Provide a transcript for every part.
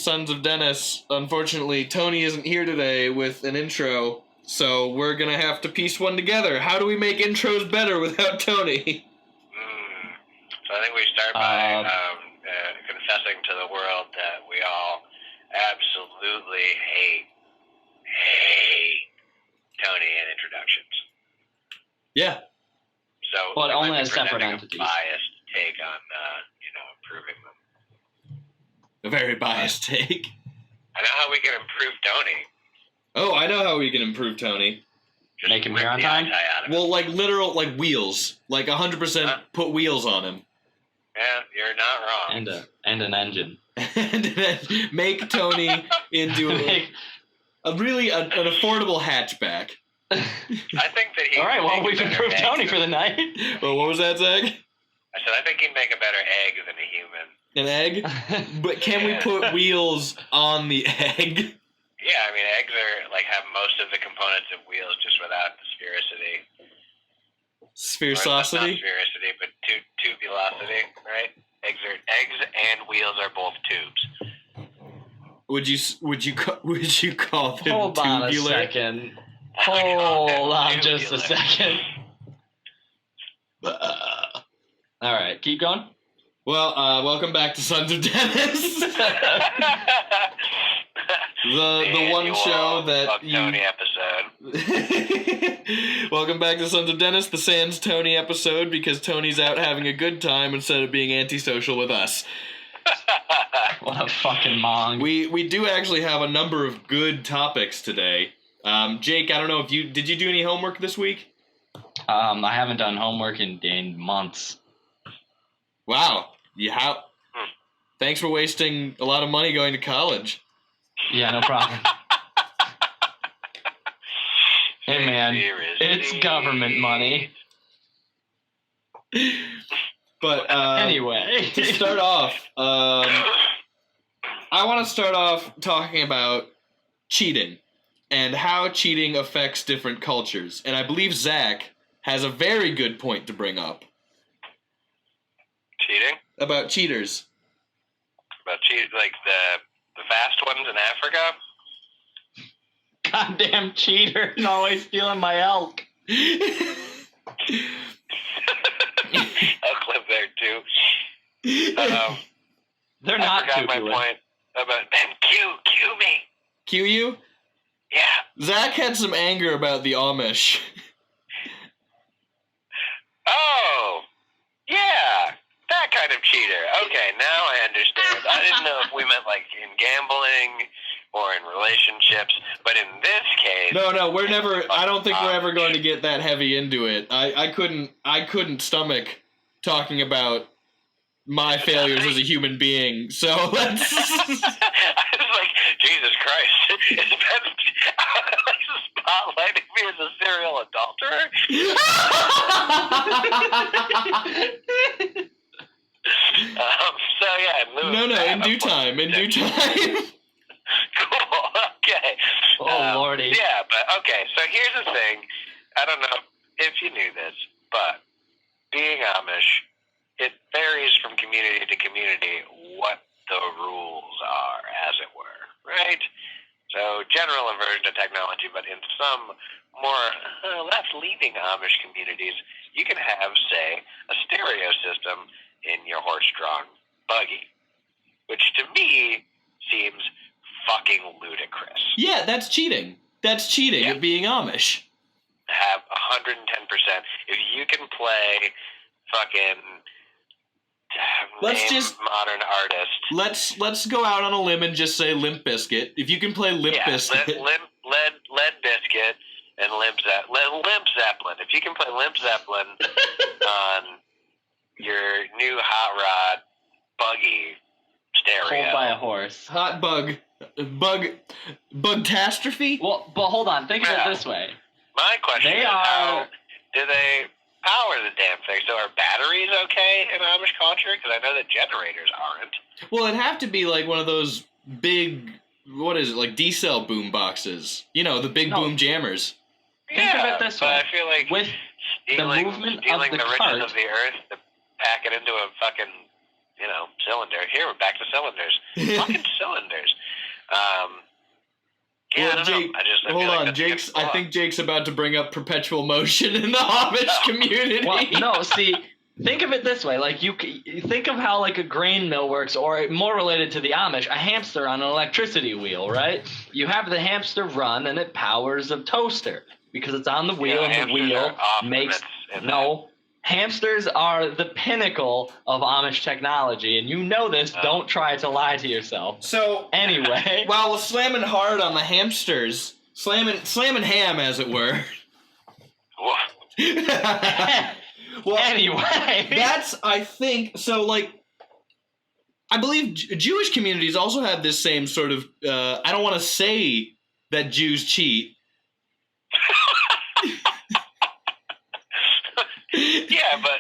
Sons of Dennis. Unfortunately, Tony isn't here today with an intro, so we're gonna have to piece one together. How do we make intros better without Tony? So I think we start by confessing to the world that we all absolutely hate Tony in introductions. Yeah. So, but only as separate entities. A biased take on, improving them. A very biased take. I know how we can improve Tony. Oh, I know how we can improve Tony. Just make him here on time? Well, like literal, like wheels. Like 100% put wheels on him. Yeah, you're not wrong. And an engine. And then make Tony into an affordable hatchback. I think that he. All right, well, we've improved Tony for the night. Well, what was that, Zach? I said I think he'd make a better egg than a human. An egg? But can we put wheels on the egg? Yeah, I mean, eggs are have most of the components of wheels, just without the sphericity. Sphericity? Not sphericity, but tubulosity, right? Eggs and wheels are both tubes. Would you call them Hold tubular? on a second. Hold on just a second. All right, keep going. Well, welcome back to Sons of Dennis. the one show that Fuck Tony episode. Welcome back to Sons of Dennis, the Sans Tony episode, because Tony's out having a good time instead of being antisocial with us. What a fucking mong. We do actually have a number of good topics today. Jake, I don't know if did you do any homework this week? I haven't done homework in months. Wow. Thanks for wasting a lot of money going to college. Yeah, no problem. Hey, man, it's government money. But anyway, to start off, I want to start off talking about cheating and how cheating affects different cultures. And I believe Zach has a very good point to bring up. Cheating? About cheaters. About like the fast ones in Africa? Goddamn cheater, always stealing my elk. I'll clip there too. They're not I forgot my point about cue me. Cue you? Yeah. Zach had some anger about the Amish. Oh, yeah. That kind of cheater. Okay, now I understand. I didn't know if we meant like in gambling or in relationships, but in this case... No, I don't think we're ever going to get that heavy into it. I couldn't stomach talking about my failures as a human being, so let's... I was like, Jesus Christ, is that spotlighting me as a serial adulterer? So yeah, No, in due time. Cool, okay. Oh, Lordy. Yeah, but okay, so here's the thing. I don't know if you knew this, but being Amish, it varies from community to community what the rules are, as it were, right? So general aversion to technology, but in some more left-leaning Amish communities, you can have, say, a stereo system in your horse-drawn buggy, which to me seems fucking ludicrous. Yeah, that's cheating. That's cheating at being Amish. Have 110%. If you can play fucking modern artist. Let's go out on a limb and just say Limp Bizkit. If you can play Limp Bizkit. Lead Biscuit and Limp Zeppelin. If you can play Limp Zeppelin on your new hot rod buggy stereo. Pulled by a horse. Hot bugtastrophe? Well, but hold on. Think of it this way. My question is, how do they power the damn thing? So are batteries okay in Amish culture? Because I know that generators aren't. Well, it'd have to be like one of those big, what is it, like D-cell boom boxes. You know, the big boom jammers. Think of it this way. I feel like with stealing the movement the of the riches cart, of the earth to pack it into a fucking cylinder. Here we're back to cylinders. Fucking cylinders. Yeah, Well, I don't Jake, know. I hold feel like on, that's Jake's. against the I law. think Jake's about to bring up perpetual motion in the Amish community. Well, no, see, think of it this way. Like, you think of how, like, a grain mill works, or more related to the Amish, a hamster on an electricity wheel, right? You have the hamster run, and it powers a toaster, because it's on the wheel, and the hamsters wheel are off makes... limits in No, hamsters are the pinnacle of Amish technology, and you know this. Oh. Don't try to lie to yourself. So, Anyway... while slamming hard on the hamsters, slamming ham, as it were. Woof. Well, Anyway... that's, I think, so, like, I believe Jewish communities also have this same sort of, I don't want to say that Jews cheat. Yeah, but,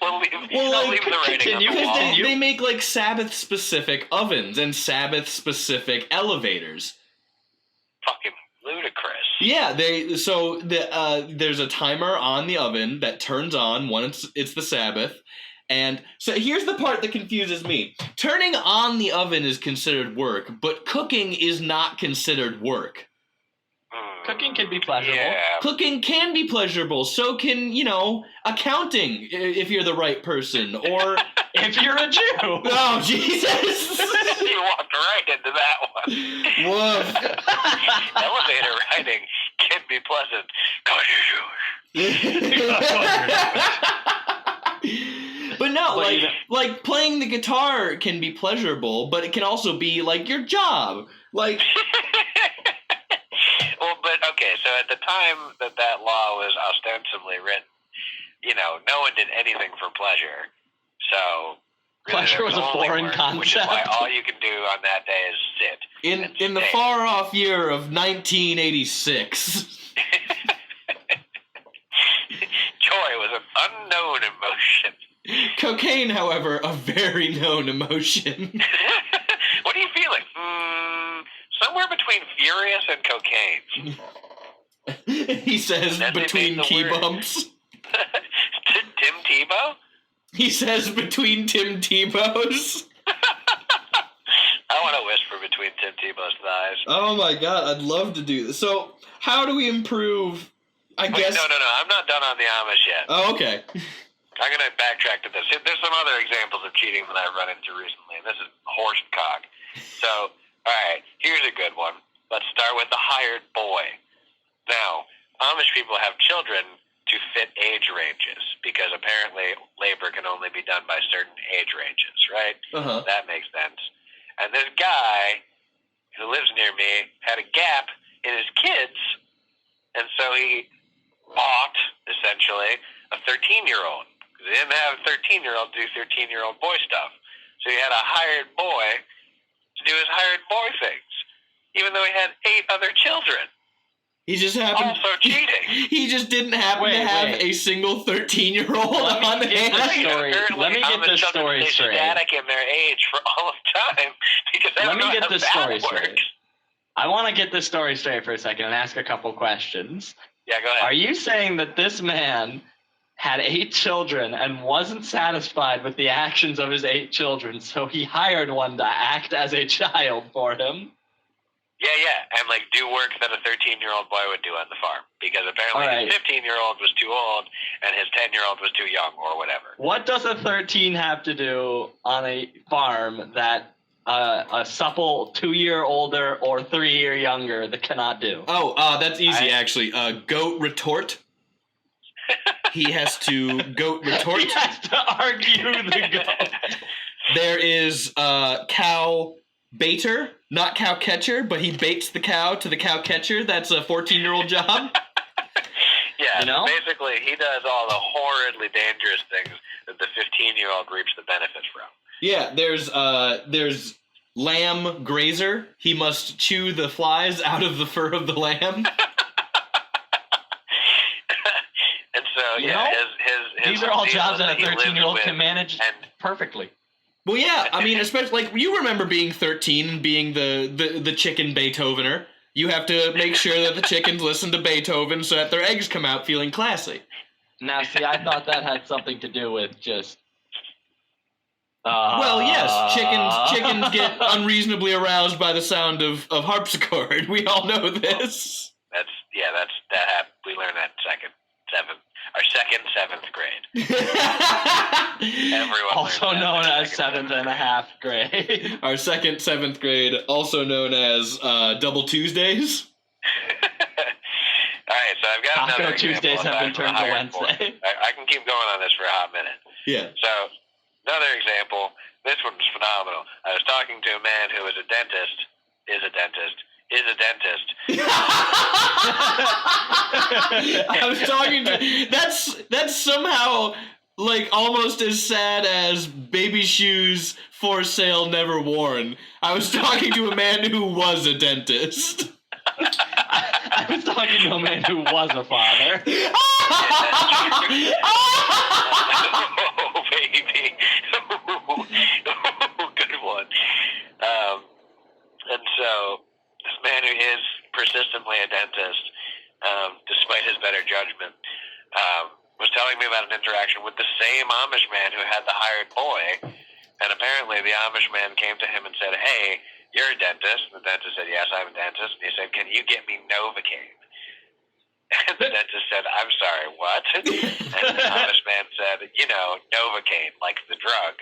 we'll leave, Well, leave the writing on the continue, wall. continue. They make, like, Sabbath-specific ovens and Sabbath-specific elevators. Fucking ludicrous. Yeah, there's a timer on the oven that turns on when it's the Sabbath. And so here's the part that confuses me. Turning on the oven is considered work, but cooking is not considered work. Cooking can be pleasurable. Yeah. Cooking can be pleasurable, so can, accounting if you're the right person, or... If you're a Jew. Oh, Jesus! You walked right into that one. Woof. Elevator riding can be pleasant. God, But no, Well, like playing the guitar can be pleasurable, but it can also be like your job. Like, Well, but okay, so at the time that law was ostensibly written, no one did anything for pleasure. So really Pleasure was a there's only foreign work, which is why concept. all you can do on that day is sit. in the far off year of 1986. Joy was an unknown emotion. Cocaine, however, a very known emotion. What are you feeling? Somewhere between furious and cocaine. He says Then they between made the key word. bumps. Tim Tebow? He says between Tim Tebow's. I want to whisper between Tim Tebow's thighs. Oh my god, I'd love to do this. So, how do we improve? I Wait, guess. no. I'm not done on the Amish yet. Oh, okay. I'm going to backtrack to this. There's some other examples of cheating that I've run into recently, and this is horse cock. So, all right, here's a good one. Let's start with the hired boy. Now, Amish people have children to fit age ranges because apparently labor can only be done by certain age ranges, right? Uh-huh. That makes sense. And this guy who lives near me had a gap in his kids, and so he bought, essentially, a 13-year-old. Because he didn't have a 13-year-old do 13-year-old boy stuff. So he had a hired boy to do his hired boy things, even though he had 8 other children. He just happened. Also cheating. He just didn't happen to have a single 13-year-old Let me on get this hand. story. Let me get this story straight. Static in their age for all of time because I Let don't me know get how this that story works. straight. I want to get this story straight for a second and ask a couple questions. Yeah, go ahead. Are you saying that this man had 8 children and wasn't satisfied with the actions of his 8 children, so he hired one to act as a child for him? Yeah, and do work that a 13-year-old boy would do on the farm because apparently All right. his 15-year-old was too old and his 10-year-old was too young or whatever. What does a 13 have to do on a farm that a supple 2-year older or 3-year younger that cannot do? Oh, that's easy, actually. Goat retort. He has to goat retort. He has to argue the goat. There is cow baiter, not cow catcher, but he baits the cow to the cow catcher. That's a 14-year-old job. Yeah, basically he does all the horridly dangerous things that the 15-year-old reaps the benefit from. Yeah, there's lamb grazer. He must chew the flies out of the fur of the lamb. And so, his these are all jobs that a he lives 13-year-old with, can manage and perfectly. Well, yeah, I mean, especially you remember being 13 and being the chicken Beethovener. You have to make sure that the chickens listen to Beethoven so that their eggs come out feeling classy. Now, see, I thought that had something to do with just Well, yes, chickens get unreasonably aroused by the sound of harpsichord. We all know this. That happened. We learned that second, seventh grade. Everyone Also learned that known in as second, 7th and a half grade. Our second, seventh grade, also known as Double Tuesdays. All right, so I've got Taco another Tuesdays example. have been turned to Wednesday. I can keep going on this for a hot minute. Yeah. So, another example. This one's phenomenal. I was talking to a man who is a dentist. I was talking to. That's somehow like almost as sad as baby shoes for sale, never worn. I was talking to a man who was a dentist. I was talking to a man who was a father. Oh, baby. Good one. And so, this man who is persistently a dentist, despite his better judgment, was telling me about an interaction with the same Amish man who had the hired boy. And apparently the Amish man came to him and said, "Hey, you're a dentist." And the dentist said, "Yes, I'm a dentist." And he said, "Can you get me Novocaine?" And the dentist said, "I'm sorry, what?" And the Amish man said, Novocaine, like the drug.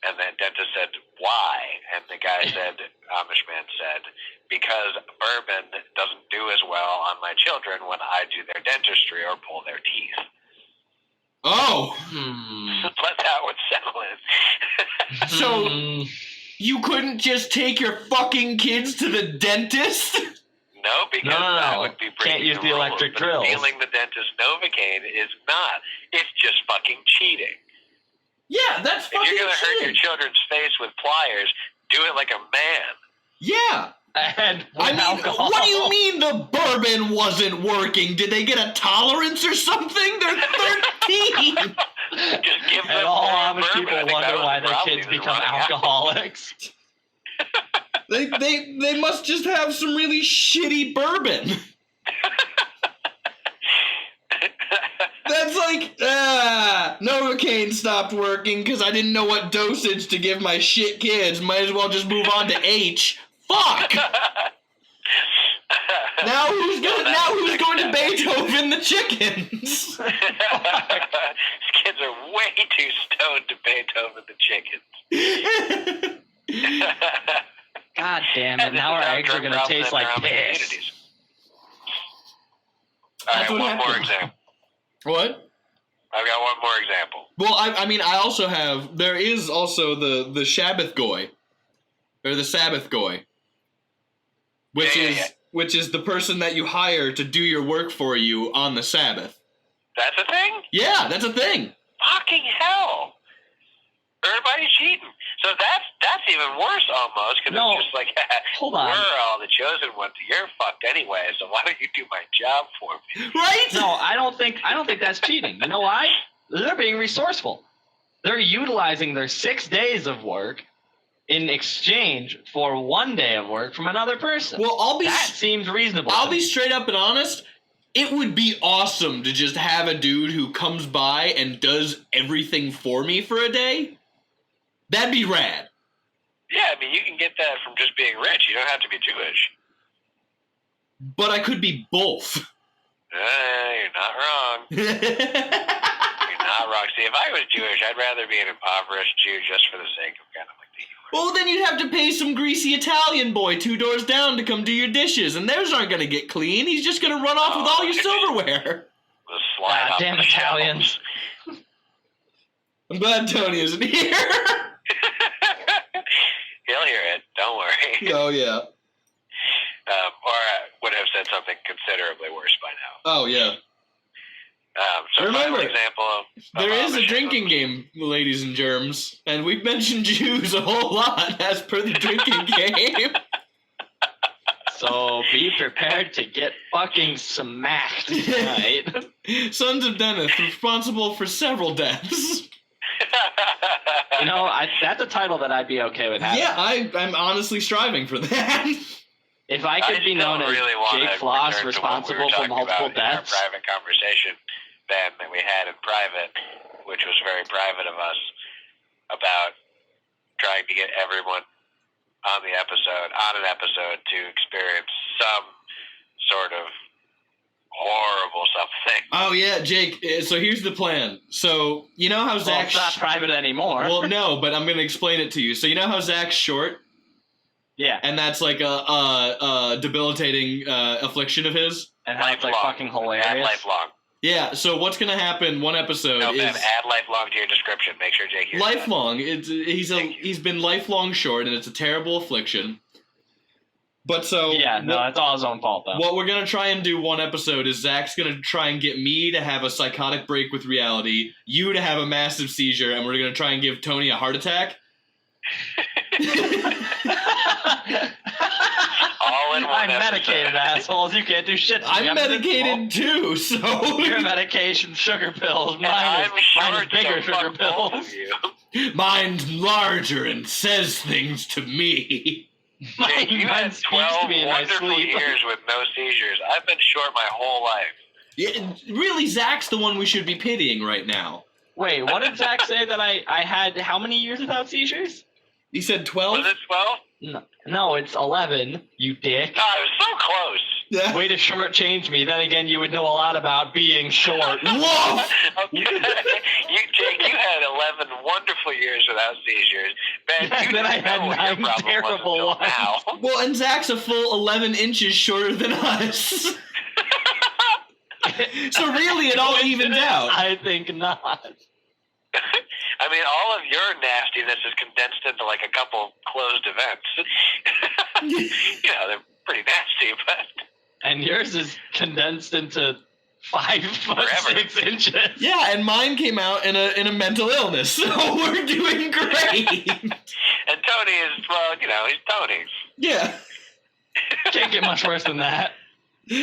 And the dentist said, "Why?" And the guy said, Amish man said, "Because bourbon doesn't do as well on my children when I do their dentistry or pull their teeth." Oh. Let that one settle in. So you couldn't just take your fucking kids to the dentist? No, because that would be breaking Can't use the rules, electric but drills. Stealing the dentist Novocaine is not. It's just fucking cheating. Yeah, that's fucking If you're going to hurt your cheating. children's face with pliers, do it like a man. Yeah. And I mean, alcohol. what do you mean the bourbon wasn't working? Did they get a tolerance or something? They're 13. Just give them And all more Amish bourbon. people I think that wonder was why the their problem. kids He was become running out. alcoholics. They must just have some really shitty bourbon. That's like, Novocaine stopped working because I didn't know what dosage to give my shit kids. Might as well just move on to H. Fuck! Now who's going to Beethoven the chickens? These kids are way too stoned to Beethoven the chickens. God damn it, now our eggs are going to taste like piss. All right, That's what one more happened. example. What? I've got one more example. Well, I mean, I also have. There is also the Shabbath goy, or the Sabbath goy, which is the person that you hire to do your work for you on the Sabbath. That's a thing? Yeah, that's a thing. Fucking hell. Everybody's cheating. So that's even worse almost, because No, it's just like, hold on. we're all the chosen ones. You're fucked anyway, so why don't you do my job for me? Right? No, I don't think that's cheating. You know why? They're being resourceful. They're utilizing their 6 days of work in exchange for 1 day of work from another person. Well, that seems reasonable. I'll be straight up and honest. It would be awesome to just have a dude who comes by and does everything for me for a day. That'd be rad. Yeah, I mean, you can get that from just being rich. You don't have to be Jewish. But I could be both. You're not wrong. You're not wrong. See, if I was Jewish, I'd rather be an impoverished Jew just for the sake of kind of like the humor. Well, then you'd have to pay some greasy Italian boy 2 doors down to come do your dishes, and theirs aren't going to get clean. He's just going to run off with all your silverware. The slide God off damn the Italians. shelves. I'm glad Tony isn't here. He'll hear it. Don't worry. Oh, yeah. Or I would have said something considerably worse by now. Oh, yeah. So Remember, final example of There is a Amish drinking game, ladies and germs, and we've mentioned Jews a whole lot as per the drinking game. So be prepared to get fucking smacked tonight. Sons of Dennis, responsible for several deaths. You know, that's a title that I'd be okay with having. Yeah, I'm honestly striving for that. If I could be known as Jake Floss, responsible for multiple deaths. In our private conversation then that we had in private, which was very private of us, about trying to get everyone on an episode to experience some sort of horrible something. Oh yeah, Jake. So here's the plan. So you know how Well, Zach's it's not private anymore. Well, no, but I'm gonna explain it to you. So you know how Zach's short, yeah. and that's like a debilitating affliction of his. And how it's like fucking hilarious. Add lifelong. Yeah. So what's gonna happen? One episode No, is Ben, add lifelong to your description. Make sure Jake hears lifelong. He's been lifelong short, and it's a terrible affliction. But so yeah, no, it's all his own fault though. What we're gonna try and do one episode is Zach's gonna try and get me to have a psychotic break with reality, you to have a massive seizure, and we're gonna try and give Tony a heart attack. All in one I'm medicated, assholes. You can't do shit to me. I'm medicated too, so your medication, sugar pills. And Mine I'm is bigger so sugar fuck both pills. of you. mine's larger and says things to me. Jake, you had Mine speaks to 12 me in my wonderful sleep. years with no seizures. I've been short my whole life. Yeah, really, Zach's the one we should be pitying right now. Wait, what did Zach say that I had how many years without seizures? He said 12? Was it 12? No, it's 11, you dick. God, I was so close. Yeah. Way to shortchange me. Then again, you would know a lot about being short. Whoa! Okay. Jake, you had 11 wonderful years without seizures. Ben, And you then I didn't had know what your 9 problem terrible was until ones. now. Well, and Zach's a full 11 inches shorter than us. So really, it all evens out. I think not. I mean, all of your nastiness is condensed into like a couple closed events. You know, they're pretty nasty, but... And yours is condensed into 5 foot Forever. 6 inches. Yeah, and mine came out in a mental illness, so we're doing great. And Tony is, well, you know, he's Tony. Yeah. Can't get much worse than that.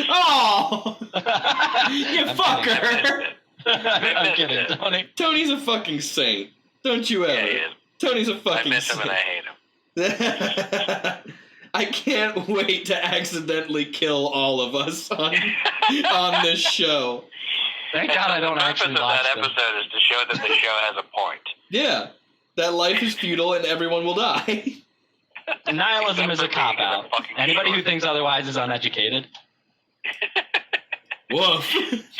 Oh, you I'm fucker. I'm kidding, Tony. Tony's a fucking saint. Don't you Yeah, ever. he is. Tony's a I fucking miss him saint. and I hate him. I can't wait to accidentally kill all of us on this show. Thank God I don't The actually purpose of watch that them. episode is to show that the show has a point. Yeah. That life is futile and everyone will die. Nihilism is a cop-out. Fucking Anybody who short. thinks otherwise is uneducated. Woof.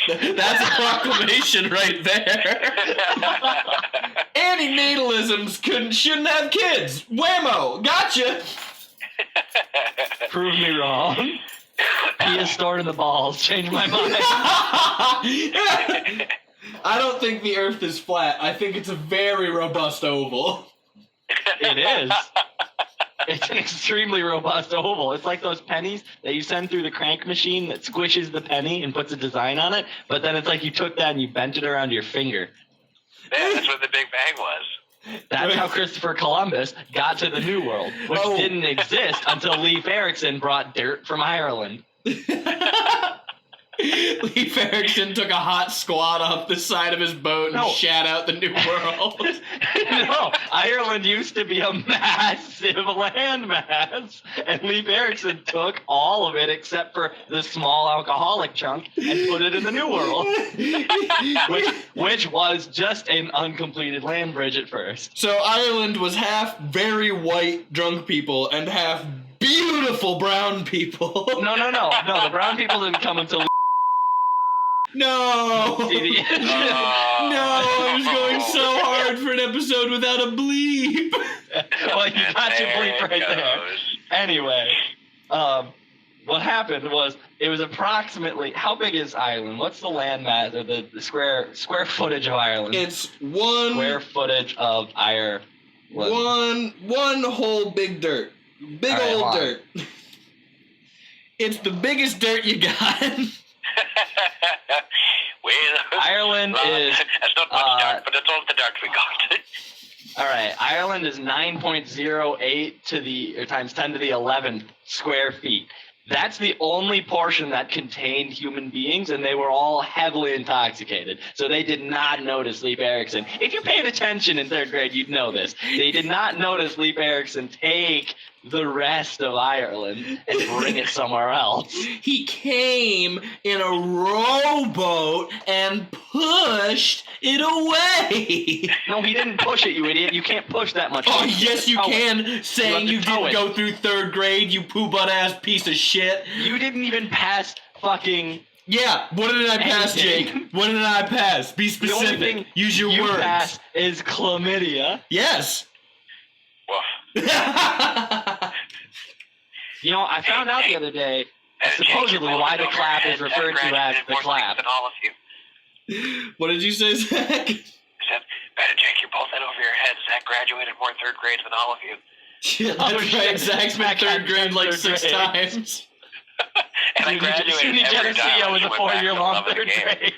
That's a proclamation right there. Antinatalisms shouldn't have kids. Whammo. Gotcha. Prove me wrong. Pee is stored in the balls. Change my mind. I don't think the Earth is flat. I think it's a very robust oval. It is. It's an extremely robust oval. It's like those pennies that you send through the crank machine that squishes the penny and puts a design on it, but then it's like you took that and you bent it around your finger. Yeah, that's what the Big Bang was. That's how Christopher Columbus got to the New World, which Oh. didn't exist until Leif Erikson brought dirt from Ireland. Leif Erikson took a hot squat off the side of his boat and No. shat out the New World. No, Ireland used to be a massive landmass, and Leif Erikson took all of it except for the small alcoholic chunk and put it in the New World, which was just an uncompleted land bridge at first. So Ireland was half very white drunk people and half beautiful brown people. No, the brown people didn't come until No. see the No, I was going so hard for an episode without a bleep. Well, you got your bleep right it there. goes. Anyway, what happened was it was approximately how big is Ireland? What's the land mass or the square footage of Ireland? It's one Square footage of Ireland. one whole big dirt. Big All right, old hold on. dirt. It's the biggest dirt you got. Ireland is That's not much dark, but it's all the dark we got. all right. Ireland is 9.08 to the or times 10 to the 11th square feet. That's the only portion that contained human beings, and they were all heavily intoxicated. So they did not notice Leif Erikson. If you paid attention in 3rd grade, you'd know this. They did not notice Leif Erikson take the rest of Ireland and bring it somewhere else. He came in a rowboat and pushed it away. No, he didn't push it, you idiot. You can't push that much. Oh, yes, you can. Saying you didn't go through 3rd grade, you poo-butt-ass piece of shit. You didn't even pass fucking... Yeah, what did I pass, Jake? What did I pass? Be specific. The only thing Use your you words. pass is chlamydia. Yes. Woof. You know, I found out the other day, supposedly why the clap is referred to as the clap. Than all of you. What did you say, Zach? I said, Jake, you're both in over your head. Zach graduated more 3rd grades than all of you. Yeah, that's right. Zach's been 3rd grade like 6 times. And I graduated every time. I was a 4-year-long 3rd grade.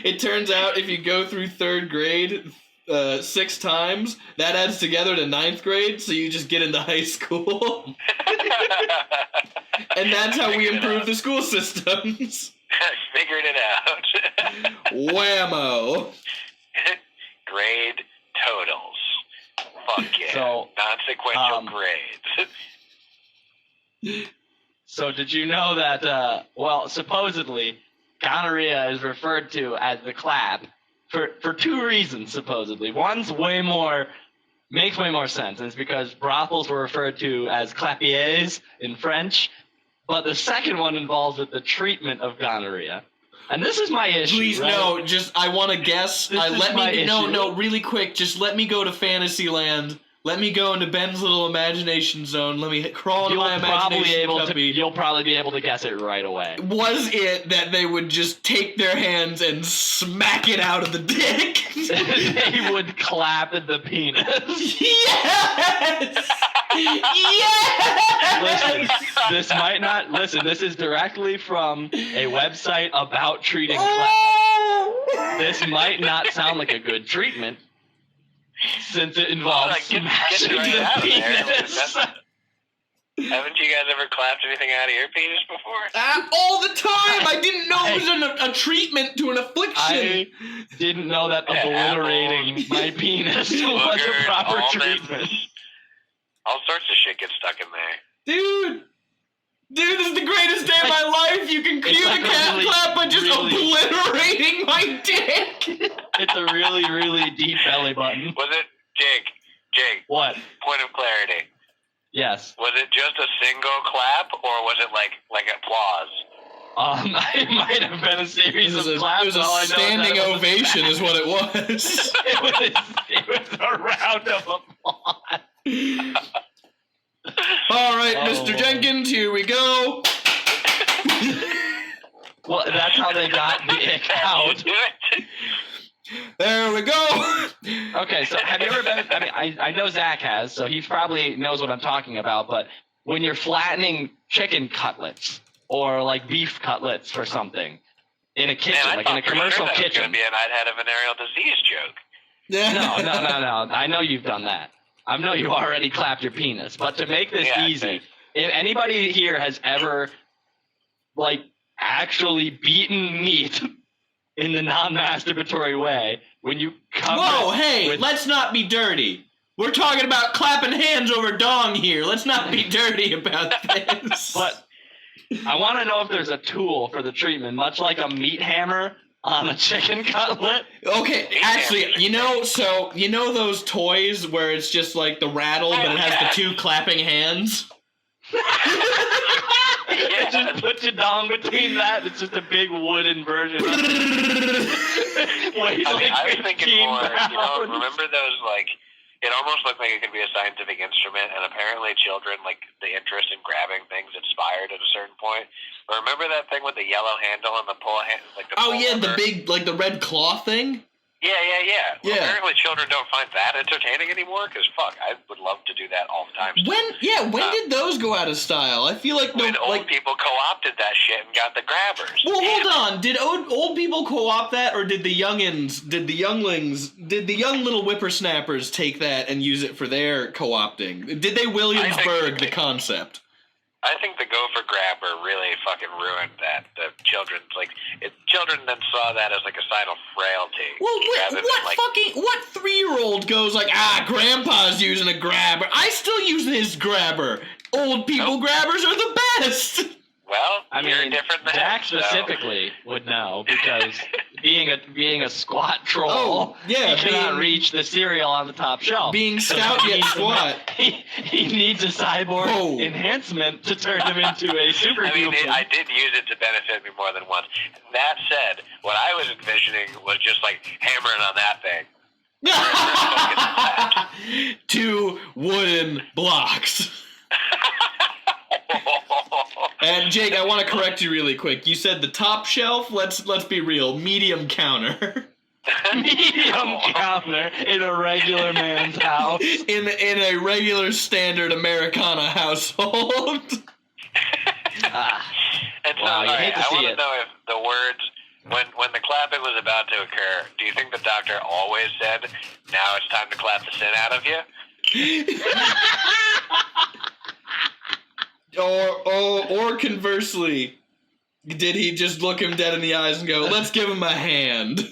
It turns out if you go through 3rd grade 6 times, that adds together to 9th grade, so you just get into high school. And that's how we improve the school systems. Figured it out. Whammo. Grade totals. Fuck yeah. So, non-sequential grades. So did you know that, supposedly, gonorrhea is referred to as the clap for 2 reasons, supposedly. One's makes way more sense, and it's because brothels were referred to as clapiers in French, but the second one involves with the treatment of gonorrhea. And this is my issue. Please, right? no, just, I want to guess. Really quick, just let me go to Fantasyland. Let me go into Ben's little imagination zone. Let me crawl into my imagination cubby. You'll probably be able to guess it right away. Was it that they would just take their hands and smack it out of the dick? They would clap at the penis. Yes! Yes! Listen, this is directly from a website about treating clap. This might not sound like a good treatment, since it involves smashing the penis. Haven't you guys ever clapped anything out of your penis before? All the time! I didn't know it was a treatment to an affliction. I didn't know that obliterating my penis was a proper treatment. All sorts of shit gets stuck in there. Dude, this is the greatest day of my life. You can cue the cat clap by just obliterating my dick. It's a really, really deep belly button. Was it, Jake? What? Point of clarity. Yes. Was it just a single clap, or was it like applause? It might have been a series of claps. It was a standing ovation is what it was. It was a round of applause. All right, Mr. Jenkins, here we go. Well, that's how they got the ick out. There we go. Okay, so have you ever been... I know Zach has, so he probably knows what I'm talking about, but when you're flattening chicken cutlets or like beef cutlets for something in a kitchen, like in a commercial kitchen... That was going to be an I'd had a venereal disease joke. Yeah. No. I know you've done that. I know you already clapped your penis, but to make this easy, if anybody here has ever, actually beaten meat in the non-masturbatory way, when you cover let's not be dirty. We're talking about clapping hands over dong here. Let's not be dirty about this. But I want to know if there's a tool for the treatment, much like a meat hammer on a chicken cutlet. Okay, actually, you know those toys where it's just like the rattle, but it has the 2 clapping hands? Just put your dong between that. It's just a big wooden version of it. I was thinking more, remember those, it almost looked like it could be a scientific instrument, and apparently children, the interest in grabbing things expired at a certain point. But remember that thing with the yellow handle and the pull hand? The big, the red claw thing? Yeah. Well, apparently children don't find that entertaining anymore, because I would love to do that all the time. When did those go out of style? I feel like when old people co-opted that shit and got the grabbers. Well, hold on. Did old people co-opt that, or did the young little whippersnappers take that and use it for their co-opting? Did they Williamsburg the concept? I think the gopher grabber really fucking ruined that. The children, children then saw that as like a sign of frailty. Well, what 3-year-old goes like, grandpa's using a grabber. I still use his grabber. Old people grabbers are the best. Well, I you're mean, different than Jack him, specifically would know because being a squat troll, he cannot reach the cereal on the top shelf. Being stout yet squat. He needs a cyborg enhancement to turn him into a superhuman. I did use it to benefit me more than once. That said, what I was envisioning was just like hammering on that thing. 2 wooden blocks. And Jake, I want to correct you really quick. You said the top shelf. Let's be real. Medium counter. Medium counter in a regular man's house. In a regular standard Americana household. And so, I want to know if the words when the clapping was about to occur, do you think the doctor always said, "Now it's time to clap the sin out of you"? Or conversely, did he just look him dead in the eyes and go, "Let's give him a hand"?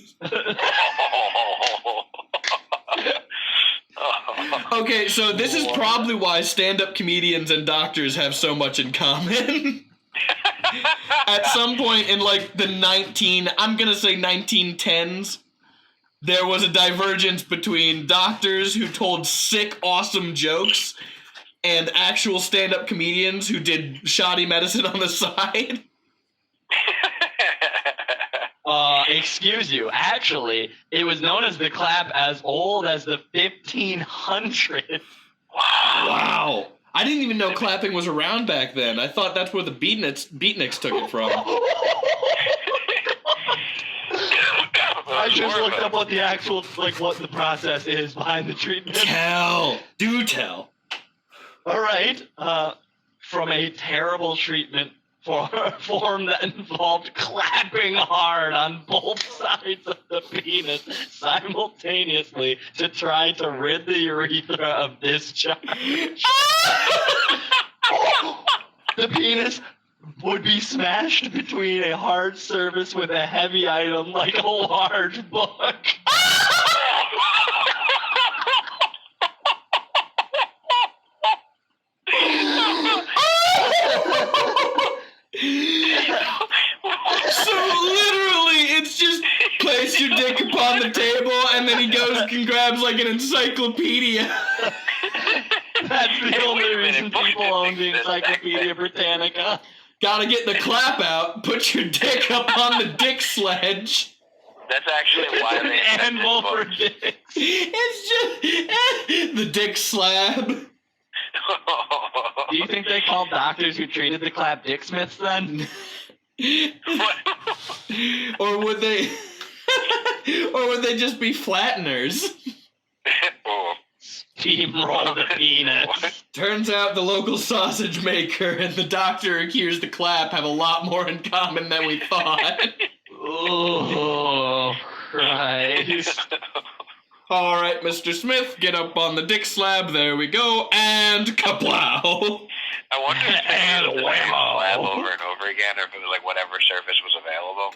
Okay, so this is probably why stand-up comedians and doctors have so much in common. At some point in like the 1910s, there was a divergence between doctors who told sick, awesome jokes and actual stand-up comedians who did shoddy medicine on the side. Excuse you. Actually, it was known as the clap as old as the 1500s. Wow. I didn't even know clapping was around back then. I thought that's where the beatniks took it from. I just looked up what the actual, what the process is behind the treatment. Do tell. All right. From a terrible treatment form that involved clapping hard on both sides of the penis simultaneously to try to rid the urethra of discharge. The penis would be smashed between a hard surface with a heavy item like a large book. So literally, it's just place your dick upon the table, and then he goes and grabs like an encyclopedia. That's the only reason people own the Encyclopedia Britannica. Gotta get the clap out. Put your dick up on the dick sledge. That's actually why they anvil for dicks. It's just the dick slab. Do you think they called doctors who treated the clap dicksmiths then? Or would they just be flatteners? Steamroll the penis. Turns out the local sausage maker and the doctor accused the clap have a lot more in common than we thought. Oh, Christ. All right, Mr. Smith, get up on the dick slab. There we go. And kaplow. I wonder if they used the same slab over and over again, or if it was like whatever surface was available.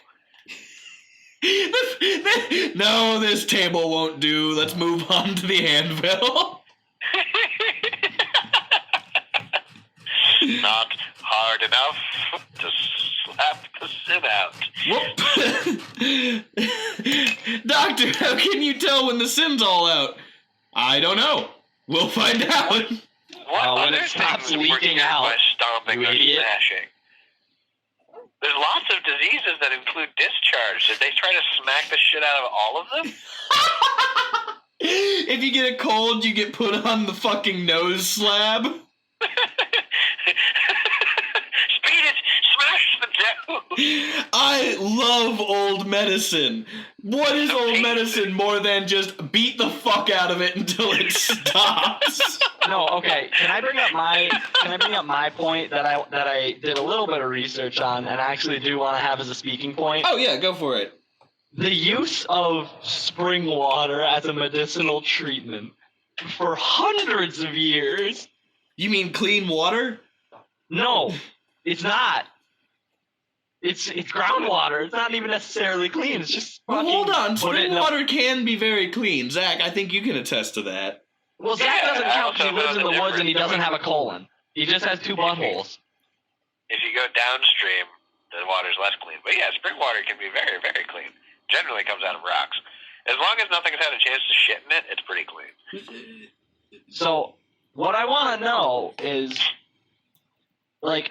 No, this table won't do. Let's move on to the anvil. Not hard enough to slap the sin out. Whoop. Doctor, how can you tell when the sin's all out? I don't know. We'll find out. What when it stops leaking out, by stomping you or idiot. smashing? There's lots of diseases that include discharge. Did they try to smack the shit out of all of them? If you get a cold, you get put on the fucking nose slab. Speed it! Smash the dough! I love old medicine. What is old medicine more than just beat the fuck out of it until it stops? No, okay. Can I bring up my point that I did a little bit of research on and actually do want to have as a speaking point? Oh yeah, go for it. The use of spring water as a medicinal treatment for hundreds of years. You mean clean water? No, it's not. It's groundwater. It's not even necessarily clean. It's just Well, fucking hold on. put it Spring in a- water can be very clean. Zach, I think you can attest to that. Well, Zach Yeah, doesn't I count because he also lives in know the the woods and he difference. doesn't have a colon. He just has 2 buttholes. If you go downstream, the water's less clean. But yeah, spring water can be very, very clean. Generally comes out of rocks. As long as nothing's had a chance to shit in it, it's pretty clean. So, what I want to know is, like,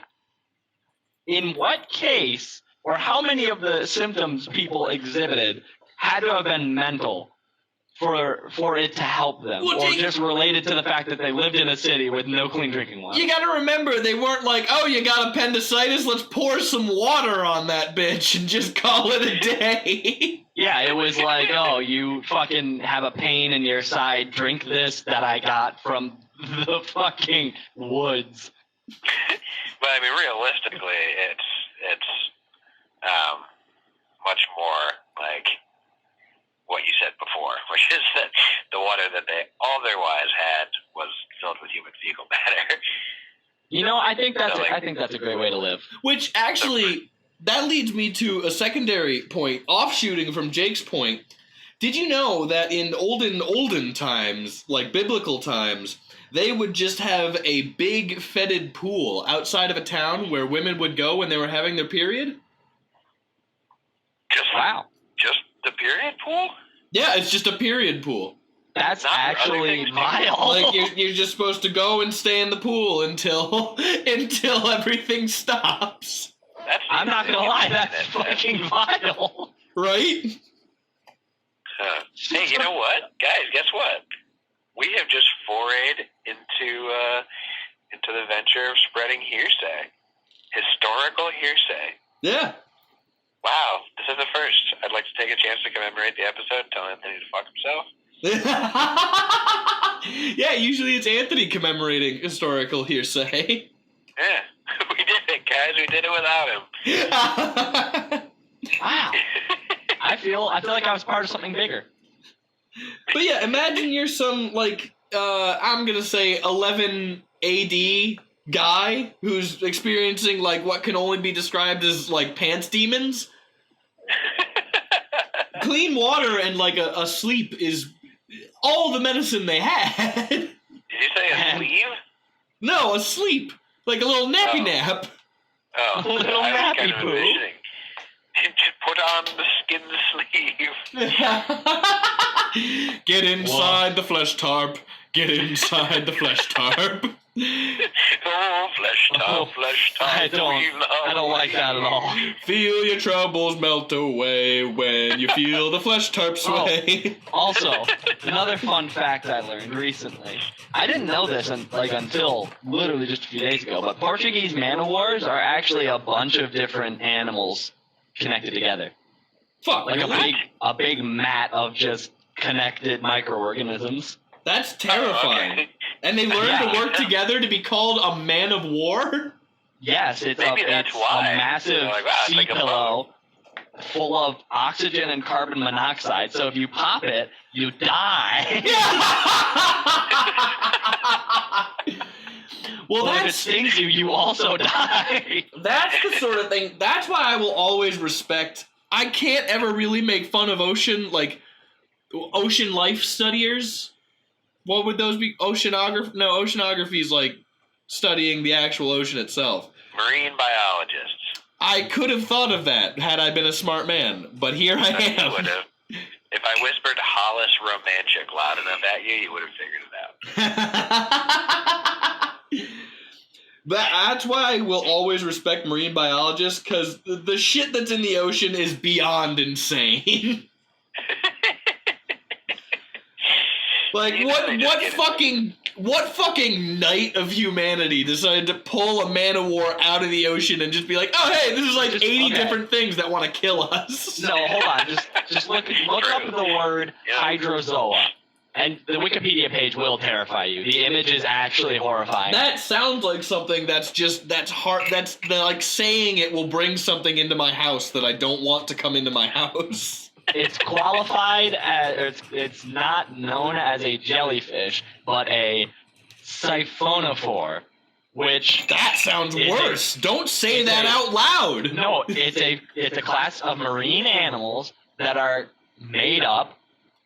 in what case or how many of the symptoms people exhibited had to have been mental for it to help them, Well, or Jake- just related to the fact that they lived in a city with no clean drinking water? You gotta remember, they weren't like, oh, you got appendicitis, let's pour some water on that bitch and just call it a day. Yeah, it was like, oh, you fucking have a pain in your side, drink this that I got from the fucking woods. But I mean, realistically, it's much more like what you said before, which is that the water that they otherwise had was filled with human fecal matter. You know, I think that's a great way to live. Which actually, that leads me to a secondary point, offshooting from Jake's point. Did you know that in olden times, like biblical times, they would just have a big fetid pool outside of a town where women would go when they were having their period? Wow. Just the period pool? Yeah, it's just a period pool. That's Not for other actually things, vile. Like you're just supposed to go and stay in the pool until everything stops, I'm not gonna lie, that's fucking vile. right? Hey, you know what, guys? Guess what? We have just forayed into the venture of spreading hearsay, historical hearsay. Yeah. Wow, this is the first. I'd like to take a chance to commemorate the episode and tell Anthony to fuck himself. Yeah, usually it's Anthony commemorating historical hearsay. Yeah, we did it, guys. We did it without him. Wow. I feel like I was part of something bigger. But yeah, imagine you're some, like, I'm gonna say 11 AD guy who's experiencing, like, what can only be described as, like, pants demons. Clean water and, like, a sleep is all the medicine they had. Did you say a sleeve? No, a sleep. Like a little nappy Oh. nap. Oh, A little I was nappy kind of poo. envisioning. Just put on the skin sleeve. Get inside the flesh tarp. Get inside the flesh tarp. Oh, flesh top, flesh top. I don't like that at all. Feel your troubles melt away when you feel the flesh tarp sway. Also, another fun fact I learned recently. I didn't know this until literally just a few days ago, but Portuguese man-o-wars are actually a bunch of different animals connected together. Fuck, Like really? a big mat of just connected microorganisms. That's terrifying. Okay. And they learn Yeah. to work together to be called a man of war? Yes, it's Maybe that's it's why. a massive They're like, wow, it's sea like a pillow full of oxygen and carbon monoxide. So if you pop it, you die. Well, Well, if it that's stings you, you also die. that's the sort of thing. That's why I will always respect. I can't ever really make fun of ocean life studiers. What would those be? Oceanography? No, oceanography is like studying the actual ocean itself. Marine biologists. I could have thought of that had I been a smart man, but here I You would am. have. If I whispered Hollis Romantic loud enough at you, you would have figured it out. That's why I will always respect marine biologists, because the shit that's in the ocean is beyond insane. Like, You know they just get it. what fucking knight of humanity decided to pull a man of war out of the ocean and just be like, oh hey, this is like Just- 80 okay. different things that want to kill us. No, hold on. Just look up the word Yeah. hydrozoa, and the Wikipedia page will terrify you. The image is actually horrifying. That sounds like something that's hard. That's like saying it will bring something into my house that I don't want to come into my house. It's qualified as it's not known as a jellyfish, but a siphonophore. which That sounds worse. Don't say that out loud. No, it's a class of marine animals that are made up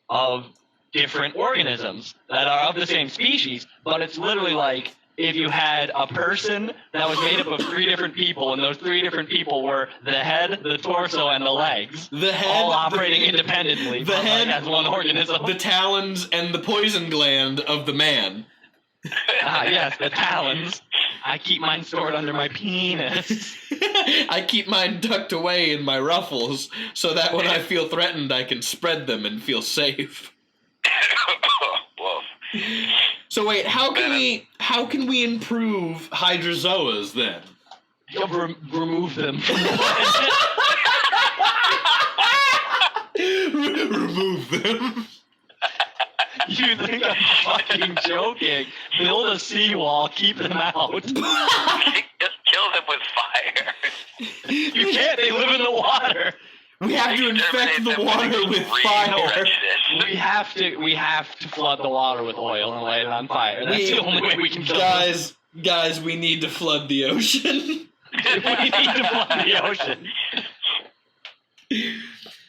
of different organisms that are of the same species, but it's literally like if you had a person that was made up of 3 different people, and those 3 different people were the head, the torso, and the legs, The head, all operating independently, the but head, like as one organism. the talons, and the poison gland of the man. Yes, the talons. I keep mine stored under my penis. I keep mine tucked away in my ruffles, so that when I feel threatened, I can spread them and feel safe. Woof. So wait, how can we improve hydrozoas then? You'll remove them from Remove them. You think I'm fucking joking? Build a seawall, keep them out. Just kill them with fire. You can't, they live in the water. We have to infect the water with fire. We have to flood the water with oil and light it on fire. That's the only way we can kill them. Guys, we need to flood the ocean. We need to flood the ocean.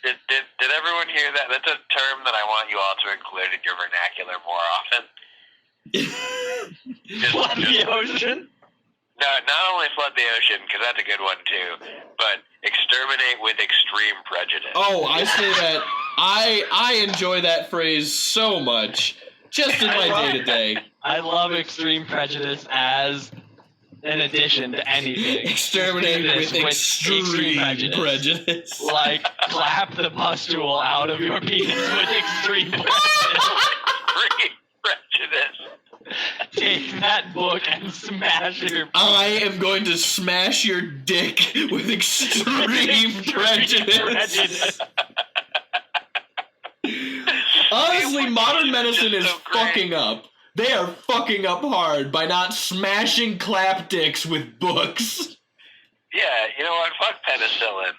Did everyone hear that? That's a term that I want you all to include in your vernacular more often. Flood the ocean? No, not only flood the ocean, because that's a good one too, but exterminate with extreme prejudice. Oh, I say that. I enjoy that phrase so much, just in my day-to-day. I love extreme prejudice as an addition to anything. Exterminate with extreme prejudice. Like, clap the pustule out of your penis with extreme prejudice. Extreme prejudice. Take that book and smash your... I am going to smash your dick with extreme prejudice. Honestly, modern medicine is fucking up. They are fucking up hard by not smashing clap dicks with books. Yeah, you know what? Fuck penicillin.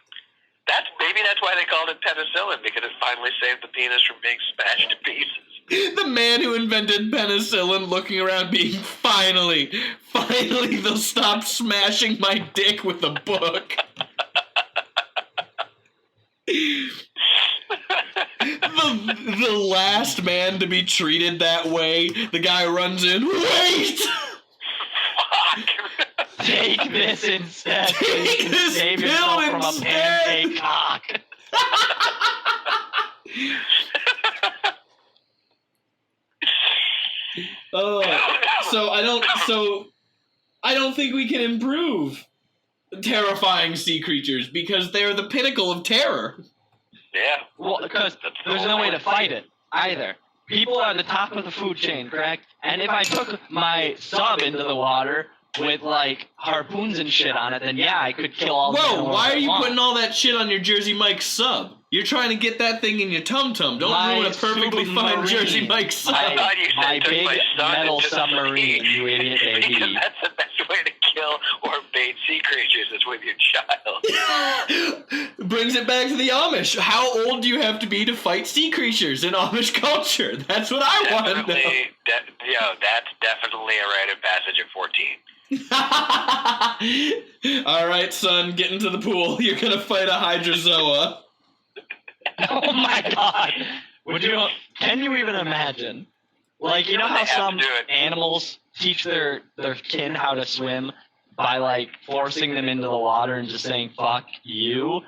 Maybe that's why they called it penicillin, because it finally saved the penis from being smashed to pieces. The man who invented penicillin looking around being, finally, they'll stop smashing my dick with a book. The last man to be treated that way, the guy runs in, wait! Fuck! Take this instead. Take this Save pill yourself from a instead. pancake cock. So I don't think we can improve terrifying sea creatures because they're the pinnacle of terror. Yeah. Well, because there's no way to fight it either. People are the top of the food chain, correct? And if I took my sub into the water with, like, harpoons and shit on it, then yeah, I could kill all the Whoa, animals why are I you want. putting all that shit on your Jersey Mike sub? You're trying to get that thing in your tum-tum. Don't My ruin a perfectly fine submarine. Jersey Mike sub. I thought you My said took big my son metal into the submarine, sea. you idiot Because baby. that's the best way to kill or bait sea creatures is with your child. Brings it back to the Amish. How old do you have to be to fight sea creatures in Amish culture? That's what I want to know. That's definitely a rite of passage at 14. All right, son, get into the pool. You're gonna fight a hydrozoa. Oh my god. Can you even imagine? Like, you know how some animals teach their kin how to swim by, like, forcing them into the water and just saying, fuck you?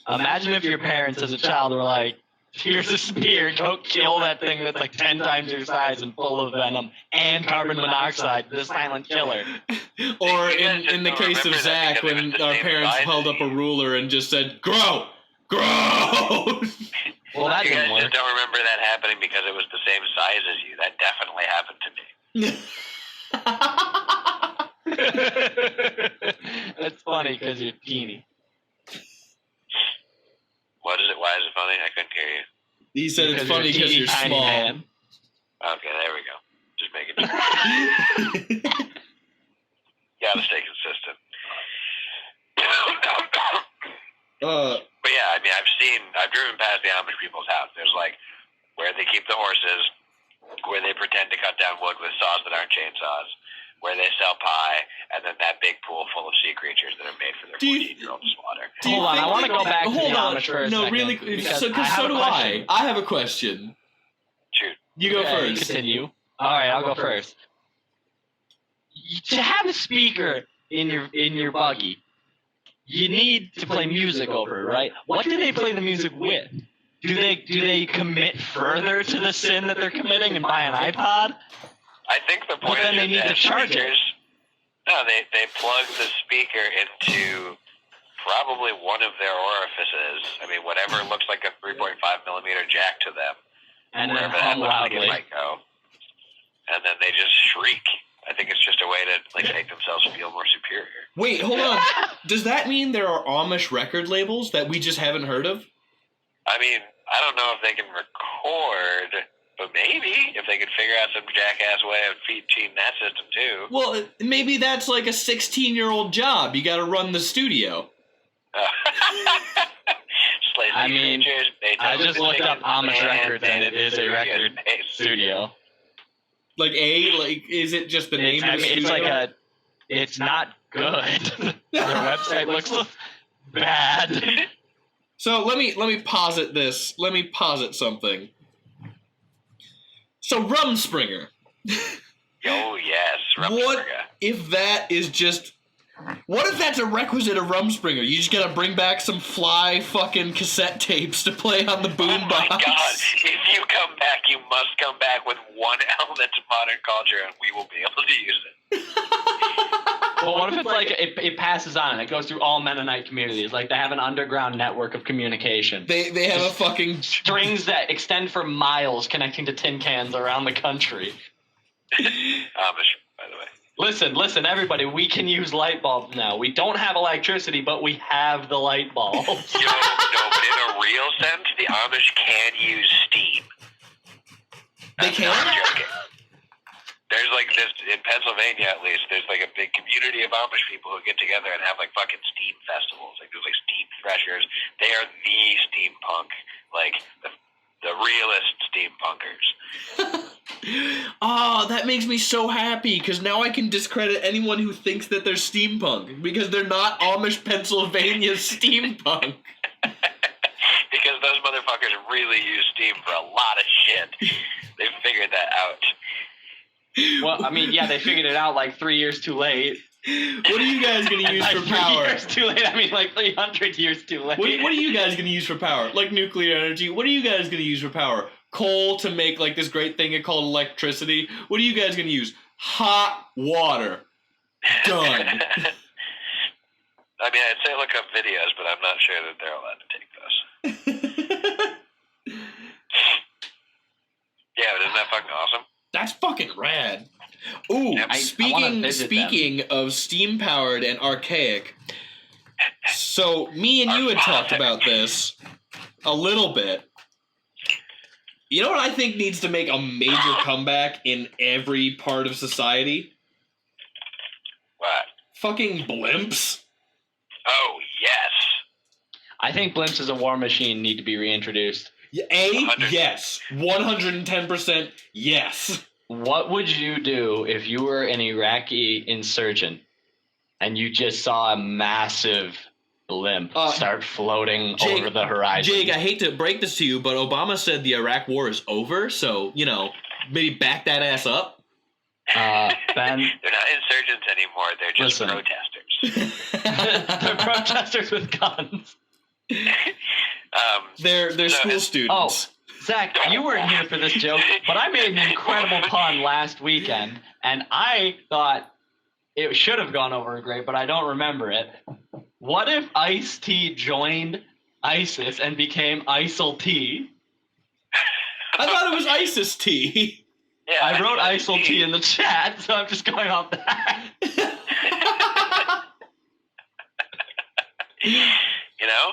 Imagine if your parents as a child were like, here's a spear, go kill that thing that's like 10 times your size and full of venom and carbon monoxide, the silent killer. Or in the case of Zach, when our parents held up a ruler and just said, grow! Grow! Well, that You didn't guys work. just don't remember that happening because it was the same size as you. That definitely happened to me. That's funny because you're teeny. What is it? Why is it funny? I couldn't hear you. He said it's funny because you're tiny small. man. Okay, there we go. Just make it. Gotta stay consistent. But yeah, I mean, I've driven past the Amish people's house. There's like where they keep the horses, where they pretend to cut down wood with saws that aren't chainsaws, where they sell pie, Do you- 14-year-old swatter. Hold on, I want to go back to the Amish for a no, second. really, because so I have do a question. I. I have a question. Shoot. You go Okay, first. Continue. All right, I'll go first. To have a speaker in your buggy, you need to play music over it, right? What do they play the music with? Do they commit further to the sin that they're committing and buy an iPod? I think the point But then is they need that to charge it. speakers- No, they plug the speaker into probably one of their orifices. I mean, whatever looks like a 3.5 millimeter jack to them, And then wherever that hum looks like loudly. it might go, and then they just shriek. I think it's just a way to make themselves feel more superior. Wait, hold on. Does that mean there are Amish record labels that we just haven't heard of? I mean, I don't know if they can record, but maybe if they could figure out some jackass way of teaching that system too. Well, maybe that's like a 16-year-old job. You got to run the studio. Slay I the mean, creatures, I just looked up Amish records, and it is a studio record space. studio. Is it just the name of the studio? It's like it's not good. Their website looks bad. So let me posit this. Let me posit something. So Rumspringer. Oh yes, What Rumspringer. if that is just? What if that's a requisite of Rumspringer? You just gotta bring back some fly fucking cassette tapes to play on the Oh my boombox. God! If you come back, you must come back with one element of modern culture, and we will be able to use it. Well, what if it's like it passes on and it goes through all Mennonite communities? Like they have an underground network of communication. They have a fucking Strings that extend for miles connecting to tin cans around the country. Amish, by the way. Listen, everybody, we can use light bulbs now. We don't have electricity, but we have the light bulbs. No, but in a real sense, the Amish can use steam. They That's can? not joking. There's like this, in Pennsylvania at least, there's like a big community of Amish people who get together and have like fucking steam festivals. Like there's like steam threshers. They are the steampunk, like the realist steampunkers. Oh, that makes me so happy, because now I can discredit anyone who thinks that they're steampunk, because they're not Amish Pennsylvania steampunk. Because those motherfuckers really use steam for a lot of shit. They figured that out. Well, I mean, yeah, they figured it out like 3 years too late. What are you guys going to And use like for 3 power? years too late. I mean, like 300 years too late. What are you guys going to use for power? Like nuclear energy? What are you guys going to use for power? Coal to make like this great thing called electricity? What are you guys going to use? Hot water. Done. I mean, I'd say look up videos, but I'm not sure that they're allowed to take those. Yeah, but isn't that fucking awesome? That's fucking rad. Ooh, Yep. I wanna visit speaking of steam powered and archaic. So me and you had talked about this a little bit. You know what I think needs to make a major comeback in every part of society? What? Fucking blimps. Oh, yes. I think blimps as a war machine need to be reintroduced. A, 100. yes. 110% yes. What would you do if you were an Iraqi insurgent and you just saw a massive blimp start floating Jake- over the horizon? Jake, I hate to break this to you, but Obama said the Iraq war is over, so, maybe back that ass up. Ben, They're not insurgents anymore. They're just Listen. protesters. they're protesters with guns. They're school Oh, students. Zach, you weren't here for this joke, but I made an incredible pun last weekend, and I thought it should have gone over great, but I don't remember it. What if Ice-T joined ISIS and became ISIL-T? I thought it was ISIS tea. Yeah, I wrote ISIL-T in the chat, so I'm just going off that. You know,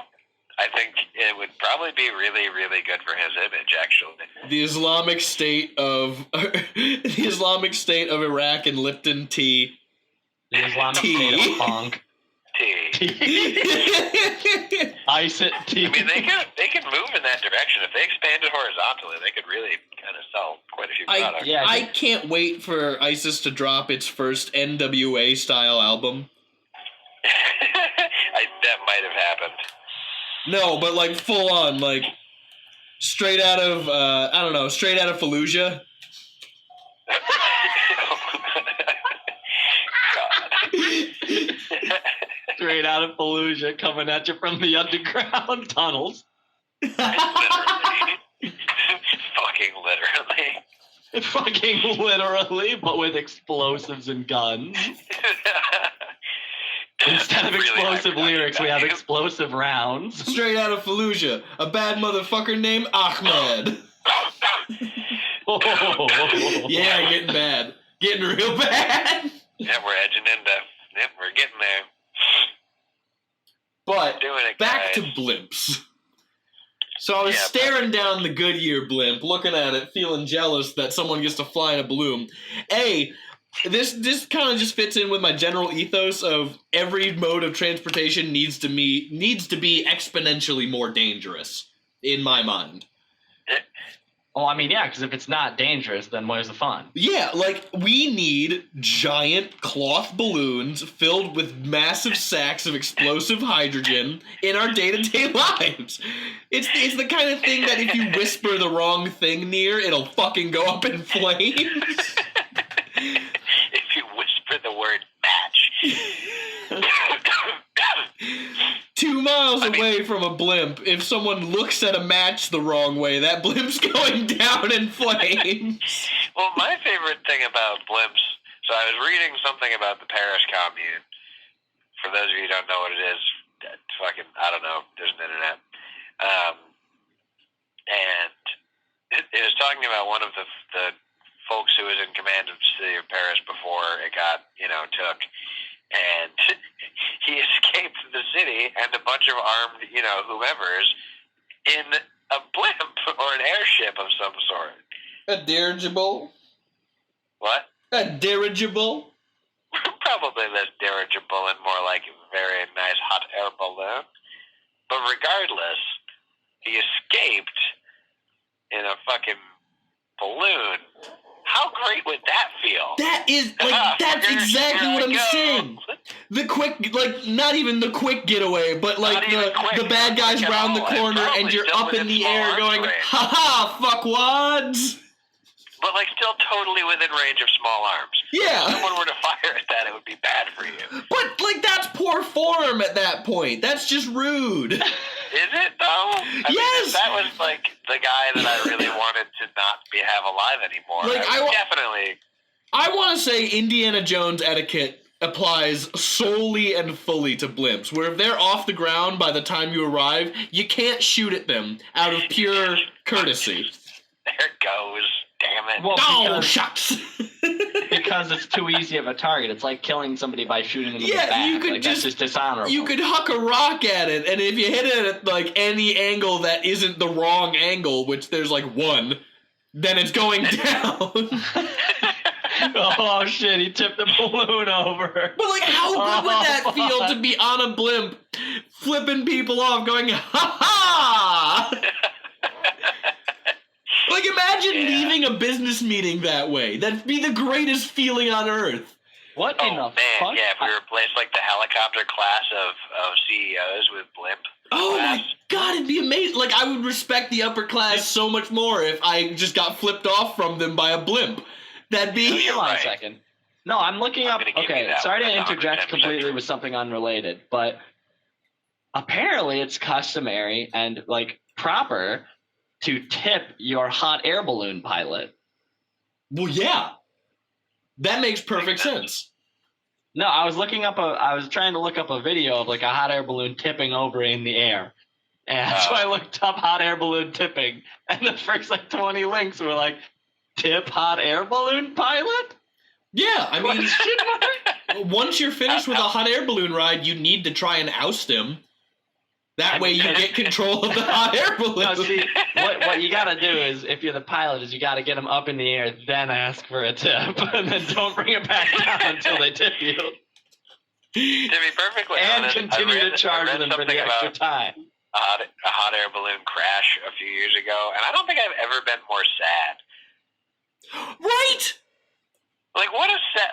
I think it would probably be really, really good for his image, actually. The Islamic State of Iraq and Lipton tea. The Islamic T. State of punk. T. ISIL-T. I mean, they could move in that direction. If they expanded horizontally, they could really kind of sell quite a few products. I can't wait for ISIS to drop its first NWA style album. No, but like full on, like straight out of I don't know, straight out of Fallujah. Straight out of Fallujah, coming at you from the underground tunnels. Fucking literally, but with explosives and guns. Instead of explosive lyrics, we have explosive rounds. Straight out of Fallujah, a bad motherfucker named Ahmed. Yeah, getting bad. Getting real bad. Yeah, we're edging into. Yep, we're getting there. But Doing it, back guys. to blimps. So I was staring down the Goodyear blimp, looking at it, feeling jealous that someone gets to fly in a balloon. This kind of just fits in with my general ethos of every mode of transportation needs to be exponentially more dangerous, in my mind. Oh, I mean, yeah, because if it's not dangerous, then where's the fun? Yeah, like, we need giant cloth balloons filled with massive sacks of explosive hydrogen in our day-to-day lives. It's the kind of thing that if you whisper the wrong thing near, it'll fucking go up in flames. If you whisper the word match. 2 miles away from a blimp, if someone looks at a match the wrong way, that blimp's going down in flames. Well, my favorite thing about blimps, so I was reading something about the Paris Commune. For those of you who don't know what it is, fucking, I don't know, there's an internet. And it was talking about one of the folks who was in command of the city of Paris before it got, took. And he escaped the city and a bunch of armed, whomevers in a blimp or an airship of some sort. A dirigible? What? A dirigible? Probably less dirigible and more like a very nice hot air balloon. But regardless, he escaped in a fucking balloon. How great would that feel? That is, that's exactly what I'm saying. The quick, not even the quick getaway, but the bad guys round the corner and you're up in the air going, ha-ha, fuckwads. But, still totally within range of small arms. Yeah. If someone were to fire at that, it would be bad for you. But, that's poor form at that point. That's just rude. Is it, though? I mean, if that was, the guy that I really wanted to not have alive anymore, definitely... I want to say Indiana Jones etiquette applies solely and fully to blimps, where if they're off the ground by the time you arrive, you can't shoot at them out of pure courtesy. There it goes. Damn it. Well, shucks. Because it's too easy of a target. It's like killing somebody by shooting them in the back. You could that's just dishonorable. You could huck a rock at it, and if you hit it at, any angle that isn't the wrong angle, which there's, one, then it's going down. Oh, shit, he tipped the balloon over. But, how good would that feel to be on a blimp, flipping people off, going, ha-ha! Imagine leaving a business meeting that way. That'd be the greatest feeling on earth. What in the fuck? Yeah, if we replaced, the helicopter class of CEOs with blimp. Oh, my God, it'd be amazing. I would respect the upper class so much more if I just got flipped off from them by a blimp. That'd be... Hold on a second. No, I'm looking up... Okay, sorry to interject completely with something unrelated, but apparently it's customary and, proper to tip your hot air balloon pilot. Well, yeah. That makes perfect sense. No, I was trying to look up a video of, a hot air balloon tipping over in the air. And so I looked up hot air balloon tipping, and the first, 20 links were tip hot air balloon pilot? Yeah, I mean, once you're finished with a hot air balloon ride, you need to try and oust him. That way you get control of the hot air balloon. No, see, what you gotta do is, if you're the pilot, is you gotta get them up in the air, then ask for a tip, and then don't bring it back down until they tip you. To be perfectly honest, continue to charge them for the extra time. A hot air balloon crash a few years ago, and I don't think I've ever been more sad. Right? What a sad,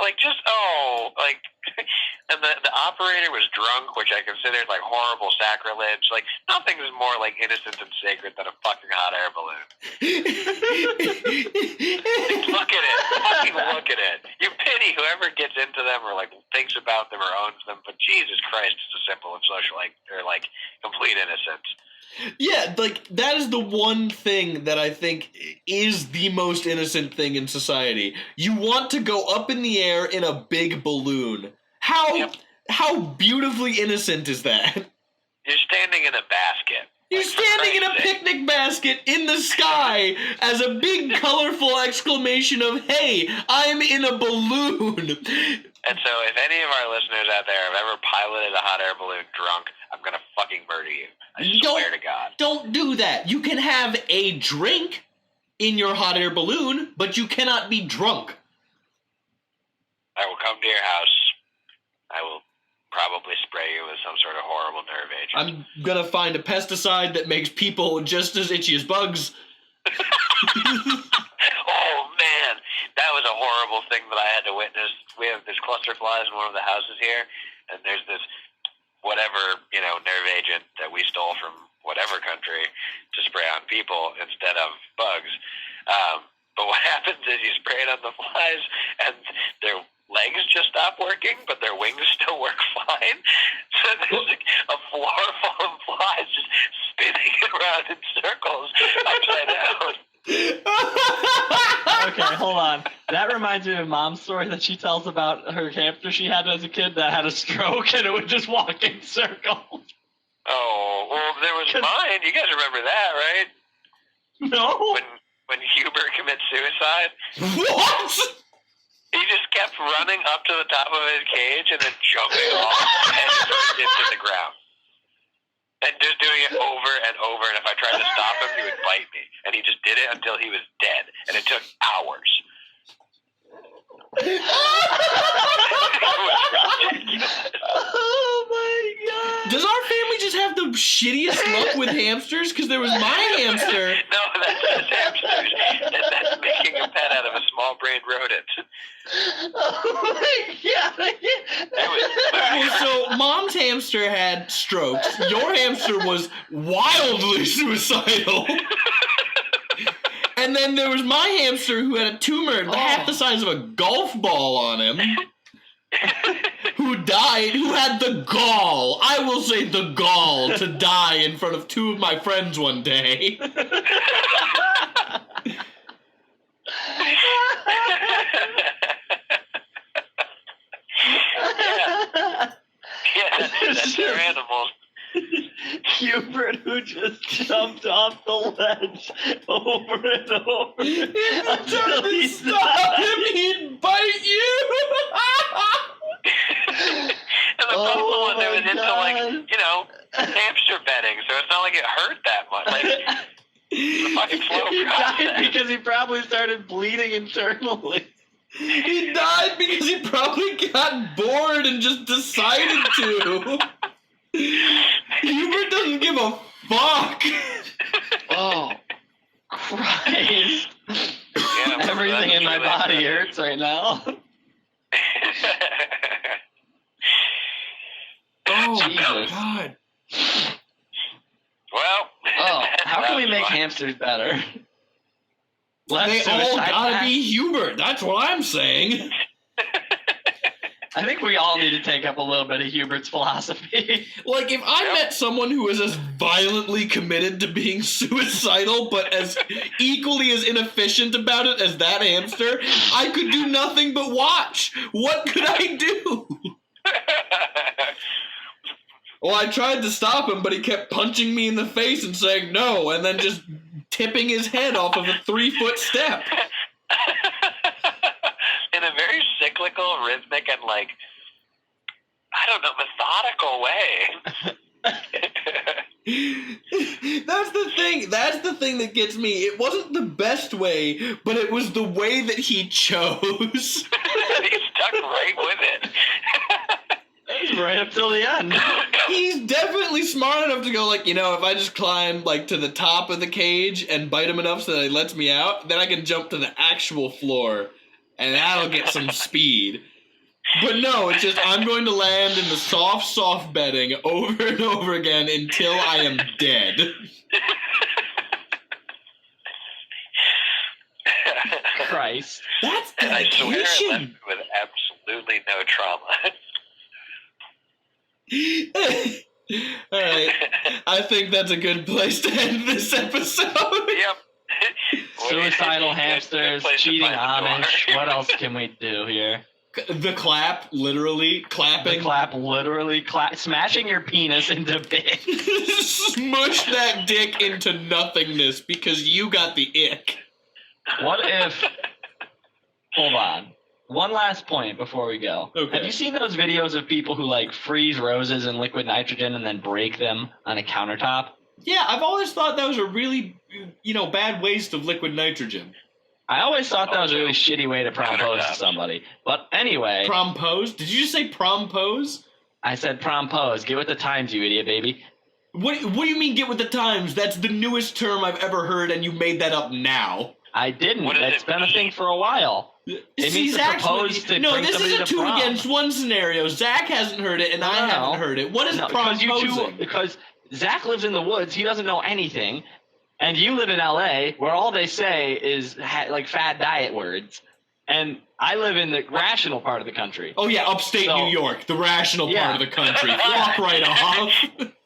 and the operator was drunk, which I considered like horrible sacrilege. Like nothing is more like innocent and sacred than a fucking hot air balloon. Like, look at it, fucking look at it. You pity whoever gets into them or like thinks about them or owns them, but Jesus Christ, it's a simple and social or like complete innocence. Yeah, like, that is the one thing that I think is the most innocent thing in society. You want to go up in the air in a big balloon. How beautifully innocent is that? You're standing in a basket. You're standing in a picnic basket in the sky as a big colorful exclamation of, hey, I'm in a balloon. And so if any of our listeners out there have ever piloted a hot air balloon drunk, I'm going to fucking murder you. I swear to God. Don't do that. You can have a drink in your hot air balloon, but you cannot be drunk. I will come to your house. I will probably spray you with some sort of horrible nerve agent. I'm gonna find a pesticide that makes people just as itchy as bugs. Oh, man. That was a horrible thing that I had to witness. We have this cluster flies in one of the houses here, and there's this whatever, nerve agent that we stole from whatever country to spray on people instead of bugs. But what happens is you spray it on the flies, and their legs just stop working, but their wings still work fine. So there's like a floor full of flies just spinning around in circles upside down. Okay, hold on. That reminds me of Mom's story that she tells about her hamster she had as a kid that had a stroke and it would just walk in circles. Oh, well, there was mine. You guys remember that, right? No. When Hubert commits suicide? What? He just kept running up to the top of his cage and then jumping off and into the ground. And just doing it over and over, and if I tried to stop him, he would bite me. And he just did it until he was dead, and it took hours. Oh my God. Does our family just have the shittiest luck with hamsters? Because there was my hamster. No, that's just hamsters. That's making a pet out of a small-brained rodent. Oh my God. So Mom's hamster had strokes. Your hamster was wildly suicidal. And then there was my hamster who had a tumor half the size of a golf ball on him. Who died, who had the gall, I will say the gall, to die in front of two of my friends one day. Yeah, that's their animals. Hubert who just jumped off the ledge over and over until he Stop him, he'd bite you! And the problem was it was into, hamster bedding, so it's not like it hurt that much. Like, it's a fucking slow He process. died because he probably started bleeding internally. He died because he probably got bored and just decided to. Hubert doesn't give a fuck. Oh, Christ. Yeah, Everything in my body hurts right now. Oh, Jesus. God. Well, How can we make hamsters better? They all gotta be Hubert. That's what I'm saying. I think we all need to take up a little bit of Hubert's philosophy. Like, if I met someone who was as violently committed to being suicidal, but as equally as inefficient about it as that hamster, I could do nothing but watch. What could I do? Well, I tried to stop him, but he kept punching me in the face and saying no, and then just tipping his head off of a 3-foot step. In a very cyclical, rhythmic, and methodical way. That's the thing. That's the thing that gets me. It wasn't the best way, but it was the way that he chose. He stuck right with it. Right up till the end. He's definitely smart enough to go, if I just climb, to the top of the cage and bite him enough so that he lets me out, then I can jump to the actual floor, and that'll get some speed. But no, it's just I'm going to land in the soft bedding over and over again until I am dead. Christ. That's And I swear I dedication. left with absolutely no trauma. Alright, I think that's a good place to end this episode. Yep. Suicidal Good hamsters, place to cheating find the door. Amish. What else can we do here? The clap, literally, clapping. The clap, literally smashing your penis into bits. Smush that dick into nothingness because you got the ick. What if... Hold on. One last point before we go. Okay. Have you seen those videos of people who, like, freeze roses in liquid nitrogen and then break them on a countertop? Yeah, I've always thought those are really, bad waste of liquid nitrogen. I always thought that was a really shitty way to propose to somebody. But anyway... Prompose? Did you just say prompose? I said prompose. Get with the times, you idiot baby. What do you mean get with the times? That's the newest term I've ever heard and you made that up now. I didn't. What does It's it been a mean? thing for a while. It means to propose to no, bring this somebody is a to prom. 2-against-1 scenario. Zach hasn't heard it and I haven't heard it. What is promposing? Because Zach lives in the woods. He doesn't know anything. And you live in LA, where all they say is like fad diet words. And I live in the rational part of the country. Oh yeah, upstate New York, the rational part of the country. Fuck right off.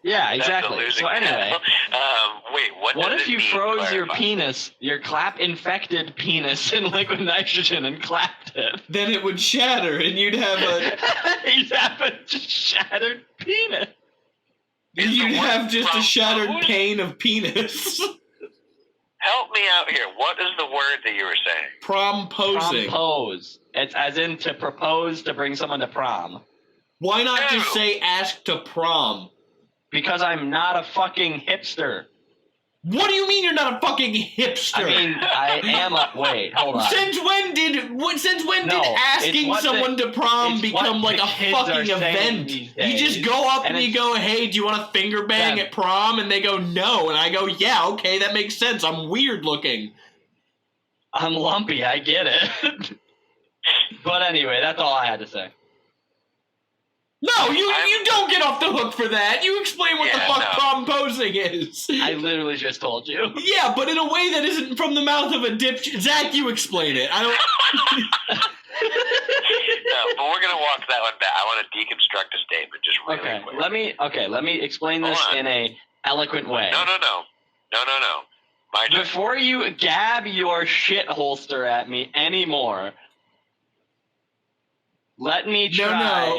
Yeah, exactly. So anyway, wait, what does if it you mean? froze your Clarify. penis, your clap-infected penis, in liquid nitrogen and clapped it? Then it would shatter and you'd have You'd have a shattered penis. you'd have just a shattered prompose? pane of penis. Help me out here. What is the word that you were saying? Promposing. Propose. It's as in to propose to bring someone to prom. Why not just Ew. say ask to prom? Because I'm not a fucking hipster. What do you mean you're not a fucking hipster? I mean, I am a... Wait, hold on. Since when did No, asking it's what someone to prom it's become what like the a kids are fucking saying event? these You just days. go up And and you it's- go, hey, do you want to finger bang Yeah. at prom? And they go, no. And I go, yeah, okay, that makes sense. I'm weird looking. I'm lumpy, I get it. But anyway, that's all I had to say. No, you don't get off the hook for that. You explain what the Yeah, fuck no. promposing is. I literally just told you. Yeah, but in a way that isn't from the mouth of a dipshit. Zach, you explain it. I don't... No, but we're gonna walk that one back. I want to deconstruct a statement just really quick. Let me explain this Hold on. in a eloquent way. No. My turn. Before you gab your shit holster at me anymore, let me try.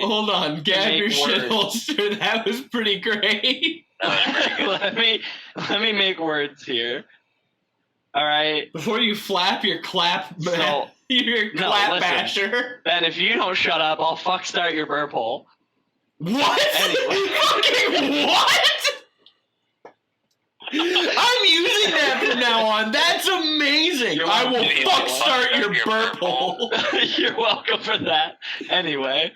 No, hold on. Gab make your shit words. holster. That was pretty great. That was pretty good. let me make words here. All right, Before you flap your clap, So- your No, clap listen. basher. Ben. If you don't shut up, I'll fuck start your burp hole. What? Anyway. Fucking what? I'm using that from now on. That's amazing. You're I will welcome. fuck start your burp hole. You're welcome for that. Anyway,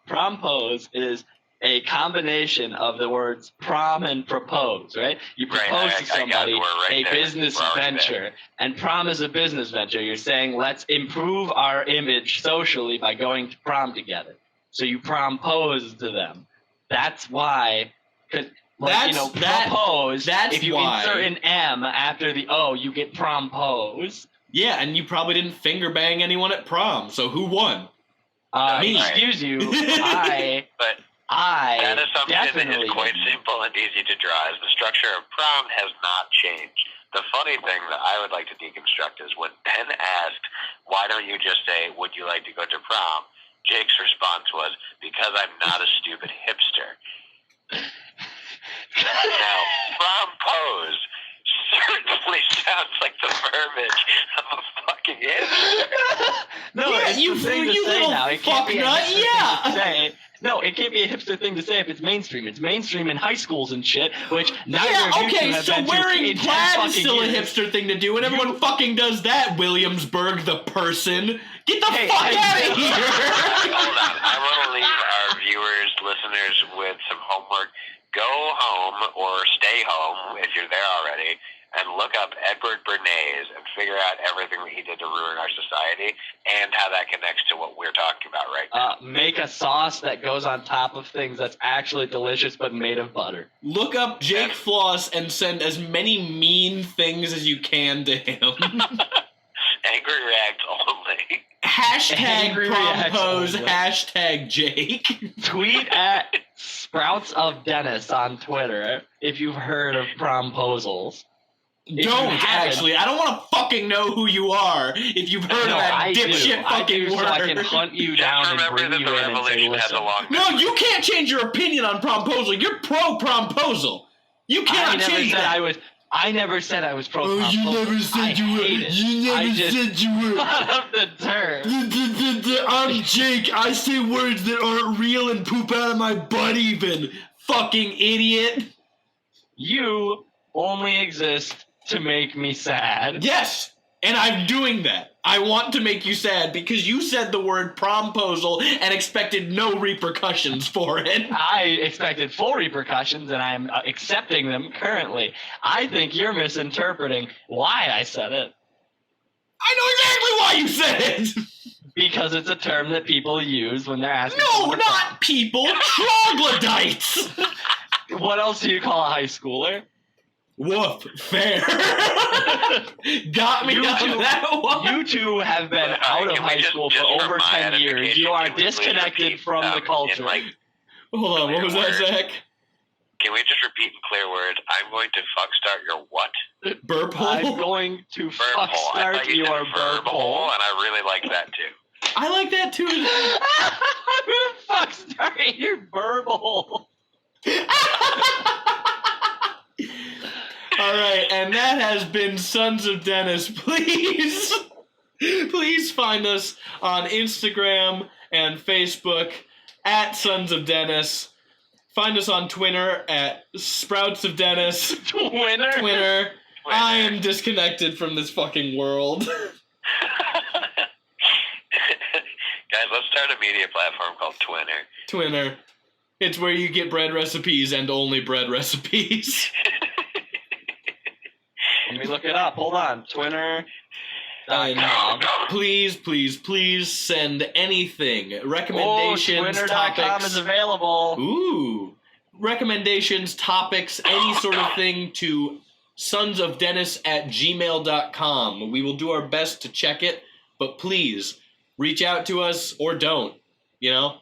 prompose is a combination of the words prom and propose, right? You Right, propose I to got it. somebody We're right a there. business We're already venture, and prom is a business venture. You're saying, let's improve our image socially by going to prom together. So you prompose to them. That's why, because propose. that's if you why. insert an M after the O, you get prompose. Yeah, and you probably didn't finger bang anyone at prom, so who won? Me. Excuse you. But I that assumption definitely is quite didn't. simple and easy to draw, as the structure of prom has not changed. The funny thing that I would like to deconstruct is when Ben asked, why don't you just say, would you like to go to prom? Jake's response was, because I'm not a stupid hipster. Now, prompose certainly sounds like the verbiage of a fucking hipster. No, Yeah, it's you- the thing to you say little now. It can't be a fucknut, hipster thing yeah. to say. No, it can't be a hipster thing to say if it's mainstream. It's mainstream in high schools and shit, which neither Yeah, of you okay, two have so been to wearing in 10 plaid is fucking still a years. hipster thing to do, and everyone fucking does that, Williamsburg the person. Get the Hey, fuck I- out of here! Hold on. I want to leave our viewers, listeners with some homework. Go home or stay home if you're there already and look up Edward Bernays and figure out everything that he did to ruin our society and how that connects to what we're talking about right now. Make a sauce that goes on top of things that's actually delicious but made of butter. Look up Jake Floss and send as many mean things as you can to him. Angry react only. Hashtag Angry reacts prompose, only. hashtag Jake. Tweet at Sprouts of Dennis on Twitter if you've heard of promposals. If you Don't, haven't- actually. I don't want to fucking know who you are if you've heard of that I dipshit do. I fucking do, word. so I can hunt you Just down and remember bring that you the in and say, revolution has a listen. long No, you can't change your opinion on promposal. You're pro-promposal. You I cannot never change said that. I never said I was pro Oh, you never said you were. You never said you were. Of the term. I'm Jake. I say words that aren't real and poop out of my butt even. Fucking idiot. You only exist to make me sad. Yes, and I'm doing that. I want to make you sad because you said the word promposal and expected no repercussions for it. I expected full repercussions, and I'm accepting them currently. I think you're misinterpreting why I said it. I know exactly why you said it. Because it's a term that people use when they're asking. No, someone- not people. Troglodytes. What else do you call a high schooler? Woof. Fair. Got me You on two- that one. You two have been out of Can we high just- school just for over my 10 years. edification, You are can we please disconnected repeat, from the in, culture. like, Hold on, what was that, Zach? can we just repeat in clear words? I'm going to fuck start your what? Burp I'm hole? going to Verb fuck hole. I start thought you your said burp verb hole, hole. and I really like that too. I like that too. I'm gonna fuck start your burp hole. All right, and that has been Sons of Dennis. Please find us on Instagram and Facebook at Sons of Dennis. Find us on Twitter at Sprouts of Dennis. Winner. Twitter. I am disconnected from this fucking world. Guys, let's start a media platform called Twitter. Twitter. It's where you get bread recipes and only bread recipes. Let me look it up. Hold on. Twitter. And please send anything. Recommendations, Twitter.com topics. is available. Ooh. Recommendations, topics, any sort of thing to sonsofdennis@gmail.com. We will do our best to check it, but please reach out to us or don't. You know?